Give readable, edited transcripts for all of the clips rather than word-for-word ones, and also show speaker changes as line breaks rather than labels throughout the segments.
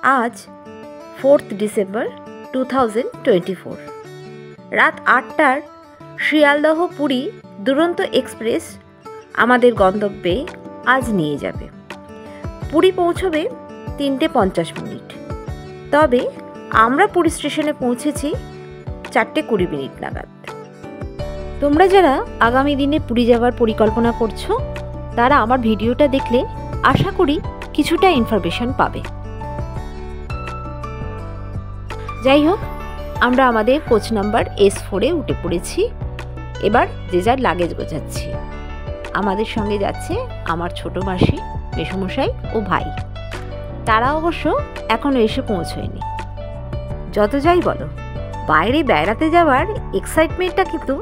আজ 4th December 2024 রাত 8টার শিয়ালদহ পুরী দুরন্ত এক্সপ্রেস আমাদের গন্তব্যে আজ নিয়ে যাবে। পুরী পৌঁছবে 3:50। তবে আমরা পুরী স্টেশনে পৌঁছেছি 4:20 নাগাদ। তোমরা যারা আগামী দিনে পুরী যাওয়ার পরিকল্পনা করছো তারা আমার ভিডিওটা দেখলে আশা করি কিছুটা ইনফরমেশন পাবে। যাই হোক, আমরা আমাদের কোচ নাম্বার S4-এ উঠে পড়েছি। এবার যে যার লাগেজ গোছাচ্ছি। আমাদের সঙ্গে যাচ্ছে আমার ছোট মাসি, মেসোমশাই ও ভাই। তারা অবশ্য এখনও এসে পৌঁছয়নি। যত যাই বলো, বাইরে বেড়াতে যাওয়ার এক্সাইটমেন্টটা কিন্তু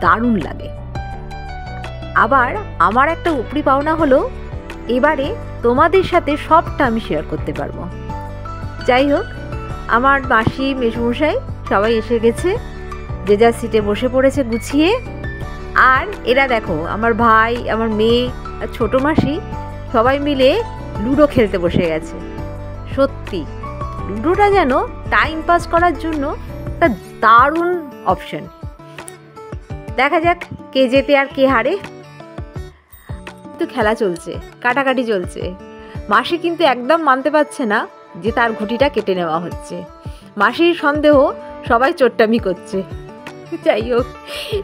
দারুণ লাগে। আবার আমার একটা উপরি পাওনা হলো এবারে তোমাদের সাথে সবটা আমি শেয়ার করতে পারবো। যাই হোক, আমার মাসি, মেসোমশাই সবাই এসে গেছে, যে যার সিটে বসে পড়েছে গুছিয়ে। আর এরা দেখো, আমার ভাই, আমার মেয়ে আর ছোটো মাসি সবাই মিলে লুডো খেলতে বসে গেছে। সত্যি লুডোটা যেন টাইম পাস করার জন্য একটা দারুণ অপশন। দেখা যাক কে জেতে আর কে হারে। তো খেলা চলছে, কাটাকাটি চলছে। মাসি কিন্তু একদম মানতে পারছে না যে তার ঘুঁটিটা কেটে নেওয়া হচ্ছে। মাসির সন্দেহ সবাই চোট্টামি করছে। যাই হোক,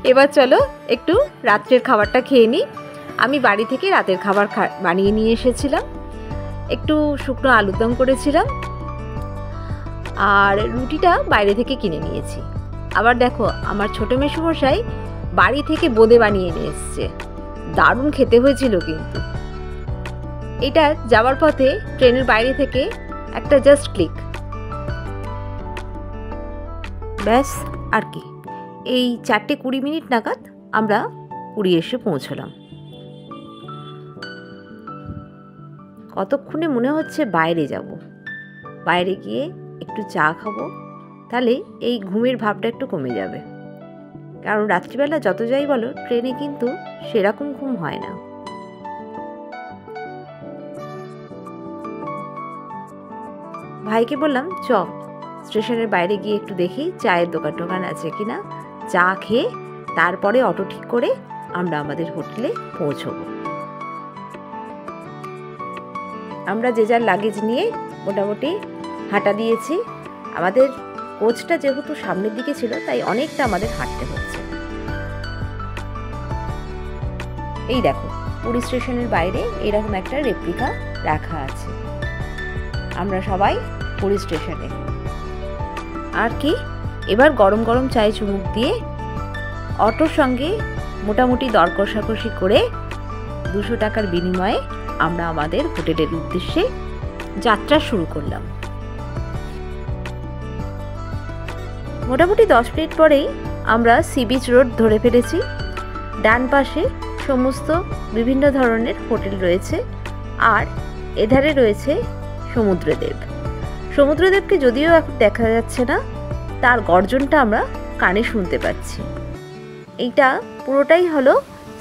এবার চলো একটু রাত্রের খাবারটা খেয়ে নিই। আমি বাড়ি থেকে রাতের খাবার বানিয়ে নিয়ে এসেছিলাম। একটু শুকনো আলুর দম করেছিলাম আর রুটিটা বাইরে থেকে কিনে নিয়েছি। আবার দেখো, আমার ছোটো মেসোমশাই বাড়ি থেকে বোঁদে বানিয়ে নিয়ে এসছে। দারুণ খেতে হয়েছিল কিন্তু। এটা যাওয়ার পথে ট্রেনের বাইরে থেকে একটা জাস্ট ক্লিক, ব্যাস। আর কি, এই 4:20 নাগাদ আমরা পুরী এসে পৌঁছলাম। কতক্ষণে মনে হচ্ছে বাইরে যাব, বাইরে গিয়ে একটু চা খাবো, তাহলে এই ঘুমের ভাবটা একটু কমে যাবে। কারণ রাত্রিবেলা যত যাই বলো, ট্রেনে কিন্তু সেরকম ঘুম হয় না। ভাইকে বললাম, চ স্টেশনের বাইরে গিয়ে একটু দেখি চায়ের দোকান আছে কিনা। চা খেয়ে তারপরে অটো ঠিক করে আমরা আমাদের হোটেলে পৌঁছবো। আমরা যে যার লাগেজ নিয়ে মোটামুটি হাঁটা দিয়েছি। আমাদের কোচটা যেহেতু সামনের দিকে ছিল, তাই অনেকটা আমাদের হাঁটতে হচ্ছে। এই দেখো, পুরী স্টেশনের বাইরে এরকম একটা রেপ্লিকা রাখা আছে। আমরা সবাই পুরী স্টেশনে। আর কি, এবার গরম গরম চায়ে চুমুক দিয়ে অটোর সঙ্গে মোটামুটি দর কষাকষি করে 200 টাকার বিনিময়ে আমরা আমাদের হোটেলের উদ্দেশ্যে যাত্রা শুরু করলাম। মোটামুটি 10 মিনিট পরেই আমরা সি বিচ রোড ধরে ফেলেছি। ডান পাশে সমস্ত বিভিন্ন ধরনের হোটেল রয়েছে আর এধারে রয়েছে সমুদ্রদেব। সমুদ্রদেবকে যদিও এখন দেখা যাচ্ছে না, তার গর্জনটা আমরা কানে শুনতে পাচ্ছি। এইটা পুরোটাই হলো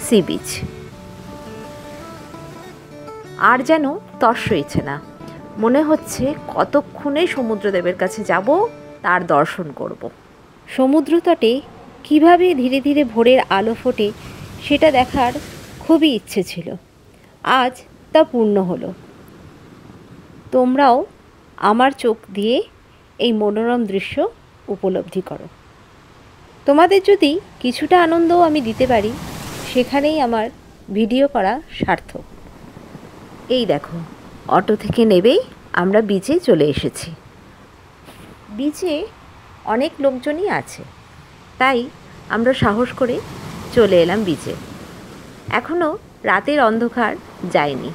সি বিচ। আর যেন তর সইছে না, মনে হচ্ছে কতক্ষণে সমুদ্রদেবের কাছে যাব, তার দর্শন করব। সমুদ্র তটে কীভাবে ধীরে ধীরে ভোরের আলো ফোটে সেটা দেখার খুবই ইচ্ছে ছিল। আজ তা পূর্ণ হলো। তোমরাও আমার চোখ দিয়ে এই মনোরম দৃশ্য উপলব্ধি করো। তোমাদের যদি কিছুটা আনন্দও আমি দিতে পারি, সেখানেই আমার ভিডিও করা সার্থক। এই দেখো, অটো থেকে নেবেই আমরা বিচে চলে এসেছি। বিচে অনেক লোকজনই আছে, তাই আমরা সাহস করে চলে এলাম বিচে। এখনও রাতের অন্ধকার যায়নি,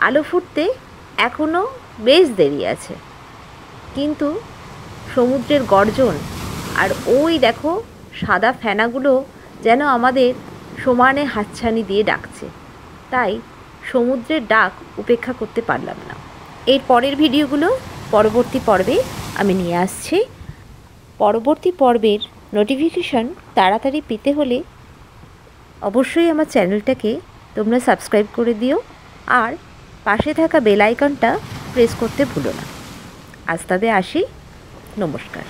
আলো ফুটতে এখনও বেশ দেরি আছে। কিন্তু সমুদ্রের গর্জন আর ওই দেখো সাদা ফেনাগুলো যেন আমাদের সমানে হাতছানি দিয়ে ডাকছে, তাই সমুদ্রের ডাক উপেক্ষা করতে পারলাম না। এর পরের ভিডিওগুলো পরবর্তী পর্বে আমি নিয়ে আসছি। পরবর্তী পর্বের নোটিফিকেশন তাড়াতাড়ি পেতে হলে অবশ্যই আমার চ্যানেলটাকে তোমরা সাবস্ক্রাইব করে দিও আর পাশে থাকা বেল আইকনটা প্রেস করতে ভুলো না। আজ তবে আসি, নমস্কার।